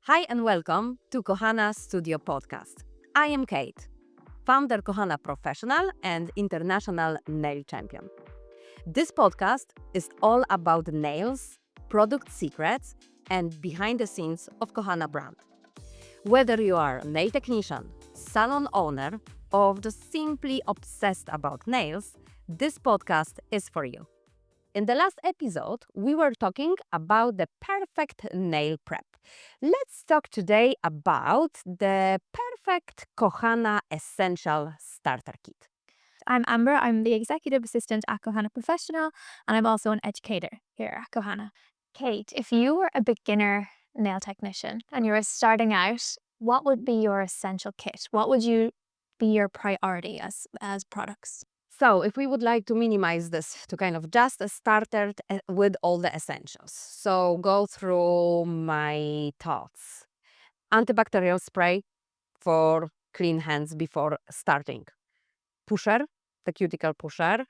Hi and welcome to Kohana Studio Podcast. I am Kate, founder Kohana Professional and International Nail Champion. This podcast is all about nails, product secrets, and behind the scenes of Kohana brand. Whether you are a nail technician, salon owner, or just simply obsessed about nails, this podcast is for you. In the last episode, we were talking about the perfect nail prep. Let's talk today about the perfect Kohana Essential Starter Kit. I'm Amber. I'm the executive assistant at Kohana Professional, and I'm also an educator here at Kohana. Kate, if you were a beginner nail technician and you were starting out, what would be your essential kit? What would be your priority as products? So, if we would like to minimize this to kind of just a starter with all the essentials. So, go through my thoughts. Antibacterial spray for clean hands before starting. Pusher, the cuticle pusher.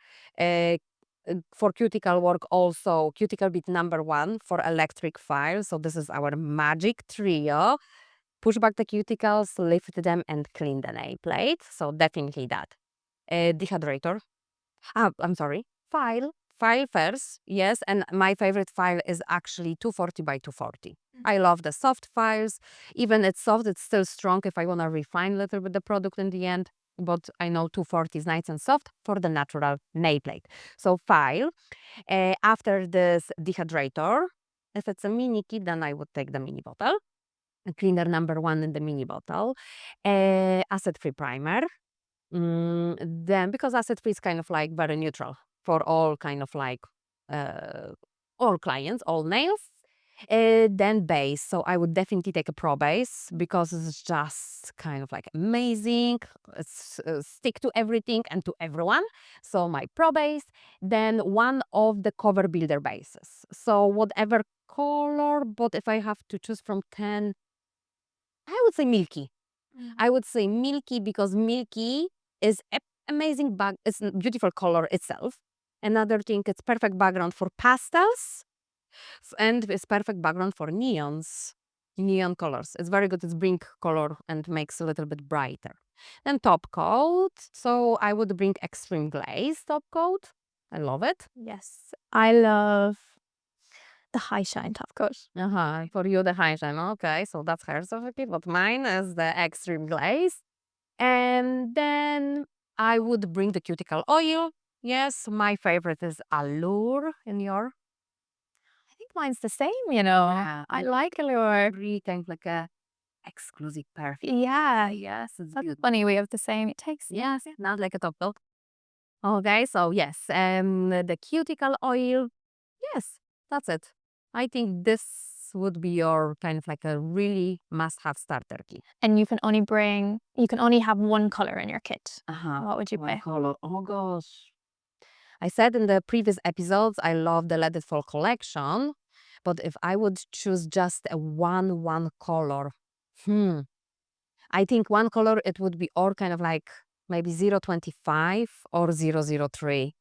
For cuticle work also, cuticle bit number 1 for electric file. So this is our magic trio. Push back the cuticles, lift them and clean the nail plate. So definitely that. Dehydrator. I'm sorry. File. File first, yes. And my favorite file is actually 240 by 240. I love the soft files. Even it's soft, it's still strong if I want to refine a little bit the product in the end. But I know 240 is nice and soft for the natural nail plate. So file. After this dehydrator, if it's a mini kit, then I would take the mini bottle. Cleaner number 1 in the mini bottle. Acid-free primer. Then because acid-free is kind of like very neutral for all kind of like all clients, all nails. Then base. So I would definitely take a pro base because it's just kind of like amazing. It's stick to everything and to everyone. So my pro base. Then one of the cover builder bases. So whatever color, but if I have to choose from 10, I would say milky. I would say milky because milky is amazing it's a beautiful color itself. Another thing, it's perfect background for pastels and it's perfect background for neon colors. It's very good. It's bring color and makes a little bit brighter. Then top coat. So I would bring extreme glaze top coat. I love it. Yes, I love the high shine top coat. For you the high shine. Okay, so that's her certificate, but mine is the extreme glaze. And then I would bring the cuticle oil. Yes, my favorite is Allure in your. I think mine's the same, you know. Yeah, I like Allure. really kind of like a exclusive perfume. Yeah, Yes, it's that's beautiful. funny. We have the same. It takes. Yes, not like a top coat. Okay, so yes, the cuticle oil. Yes, that's it. I think this would be your kind of like a really must-have starter kit. And you can only have one color in your kit. What would you One pick? color. Oh gosh. I said in the previous episodes, I love the Let It Fall collection, but if I would choose just a one color, I think one color it would be all kind of like maybe 025 or 003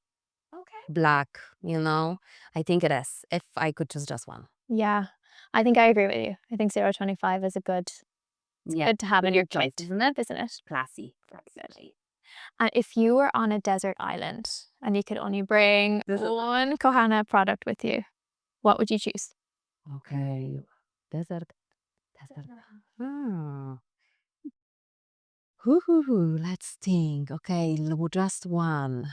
Okay. black, you know. I think it is if I could choose just one. Yeah, I think I agree with you. I think 025 is good to have in your choice, kit, isn't it? isn't it? Classy. And if you were on a desert island and you could only bring one Kohana product with you, what would you choose? Okay. Desert. Hmm. Let's think. Okay, just one.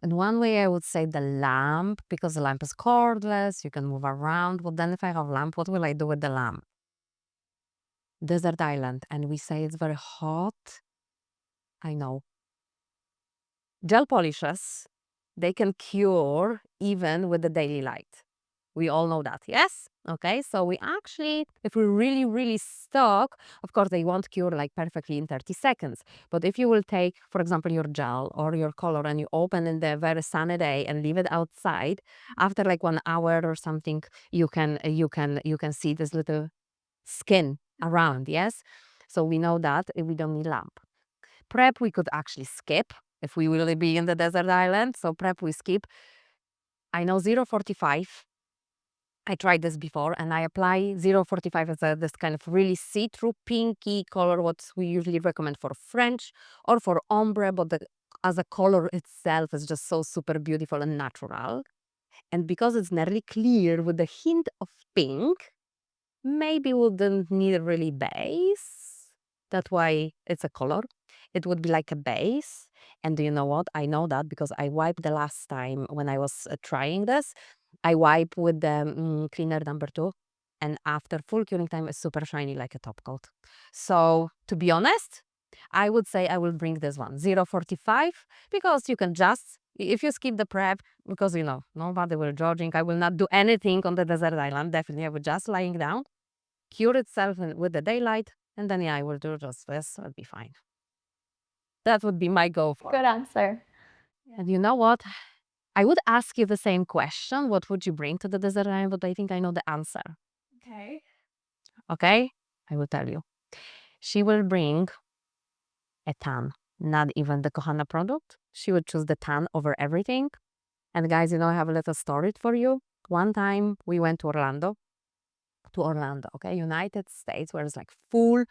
In one way, I would say the lamp because the lamp is cordless. You can move around. But then, if I have lamp, what will I do with the lamp? Desert island, and we say it's very hot. I know. Gel polishes, they can cure even with the daily light. We all know that, yes? Okay, so we actually, if we really stuck, of course, they won't cure like perfectly in 30 seconds. But if you will take, for example, your gel or your color and you open in the very sunny day and leave it outside, after like 1 hour or something, you can see this little skin around, yes? So we know that we don't need lamp. Prep we could actually skip if we will be in the desert island. So prep we skip. I know 045 I tried this before, and I apply 045 as this kind of really see-through pinky color, what we usually recommend for French or for ombre, but as a color itself is just so super beautiful and natural. And because it's nearly clear with a hint of pink, maybe wouldn't need really base. That's why it's a color. It would be like a base. And do you know what? I know that because I wiped the last time when I was trying this. I wipe with the cleaner number 2. And after full curing time, it's super shiny like a top coat. So to be honest, I would say I will bring this one, 045, because you can just, if you skip the prep, because nobody will judging. I will not do anything on the desert island. Definitely, I would just lying down, cure itself with the daylight, and then I will do just this. I'll be fine. That would be my go for. Good answer. And you know what? I would ask you the same question. What would you bring to the desert island? But I think I know the answer. Okay. Okay? I will tell you. She will bring a tan, not even the Kohana product. She would choose the tan over everything. And guys, I have a little story for you. One time we went to Orlando, okay, United States, where it's like full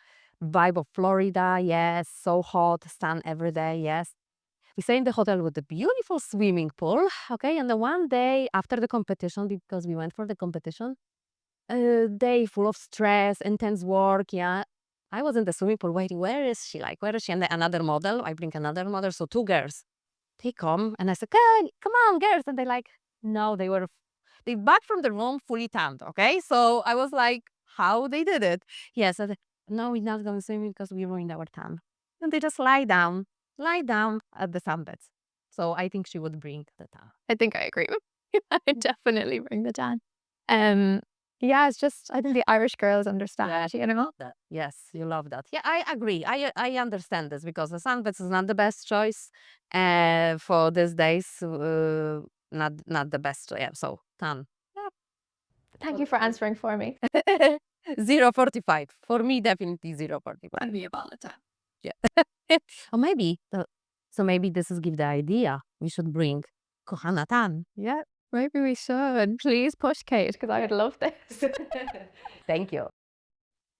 vibe of Florida. Yes, so hot, sun every day. Yes. We stay in the hotel with a beautiful swimming pool. Okay. And then one day after the competition, because we went for the competition, a day full of stress, intense work. Yeah. I was in the swimming pool waiting. Where is she? Like, where is she? And then another model. I bring another model. So 2 girls. They come and I said, come on, girls. And they like, no, they back from the room fully tanned. Okay. So I was like, how they did it? Yes. I said, no, we're not going swimming because we ruined our tan. And they just lie down at the sunbeds. So I think she would bring the tan. I think I agree with you. I would definitely bring the tan. Yeah, it's just I think the Irish girls understand, That. Yes, you love that. Yeah, I agree. I understand this because the sunbeds is not the best choice for these days. Not the best. Yeah, so tan. Thank you for answering for me. 045. For me, definitely 045. And me about the tan. Yeah. Or maybe, so maybe this is give the idea. We should bring Kohana tan. Yeah, maybe we should. Please push Kate because I would love this. Thank you.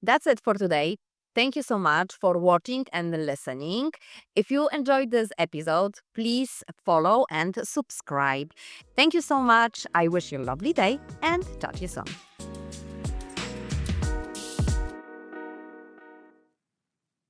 That's it for today. Thank you so much for watching and listening. If you enjoyed this episode, please follow and subscribe. Thank you so much. I wish you a lovely day and talk to you soon.